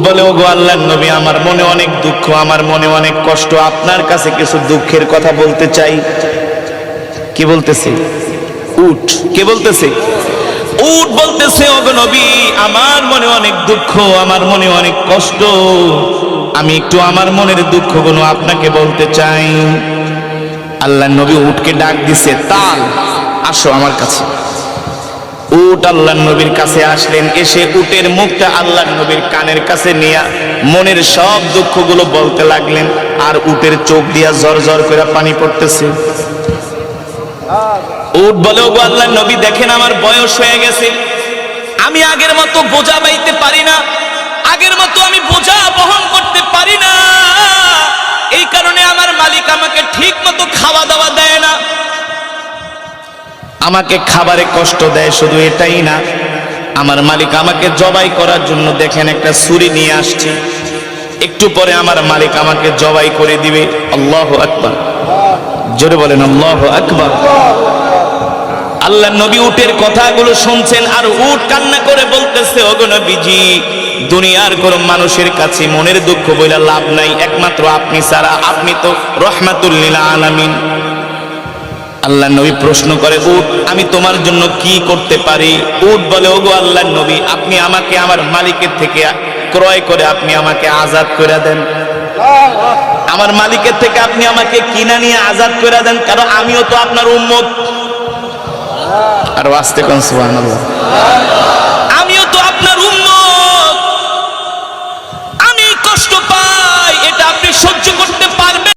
বলে, ওগো আল্লাহর নবী, আমার মনে অনেক দুঃখ, আমার মনে অনেক কষ্ট, আপনার কাছে কিছু দুঃখের কথা বলতে চাই। কি বলতেছে? উট। কে বলতেছে? উট বলতেছে, ওগো নবী, আমার মনে অনেক দুঃখ, আমার মনে অনেক কষ্ট, আমি একটু আমার মনের দুঃখগুলো আপনাকে বলতে চাই। আল্লাহর নবী উটকে ডাক দিছে, তাল, আসো আমার কাছে। উট আল্লাহর নবীর কাছে আসলেন, এসে উটের মুখটা আল্লাহর নবীর কানের কাছে নিয়ে মনের সব দুঃখগুলো বলতে লাগলেন। আর উটের চোখ দিয়া ঝর ঝর করে পানি পড়তেছে। উট বলে, ওগো আল্লাহর নবী, দেখেন আমার বয়স হয়ে গেছে, আমি আগের মতো বোঝা বাইতে পারি না, আগের মতো আমি বোঝা বহন করতে পারি না, এই কারণে আমার মালিক আমাকে ঠিক মতো খাওয়া দাওয়া দেয় না, আমাকে খাবারে কষ্ট দেয়। শুধু এটাই না, আমার মালিক আমাকে জবাই করার জন্য দেখেন একটা ছুরি নিয়ে আসছে, একটু পরে আমার মালিক আমাকে জবাই করে দিবে। আল্লাহু আকবার, জোরে বলেন আল্লাহু আকবার। আল্লাহর নবী উটের কথাগুলো শুনছেন, আর উট কান্না করে বলতেছে, ওগো নবীজি, দুনিয়ার কোন মানুষের কাছে মনের দুঃখ বইলা লাভ নাই, একমাত্র আপনি ছাড়া, আপনি তো রহমাতুল লিল আলামিন। আল্লাহর নবী প্রশ্ন করে, উট, আমি তোমার জন্য কি করতে পারি? উট বলে, ওগো আল্লাহর নবী, আপনি আমাকে আমার মালিকের থেকে ক্রয় করে আপনি আমাকে আজাদ করে দেন, আমার মালিকের থেকে আপনি আমাকে কিনা নিয়ে আজাদ করে দেন, কারণ আমিও তো আপনার উম্মত। আর আস্তে কোন সুবহানাল্লাহ।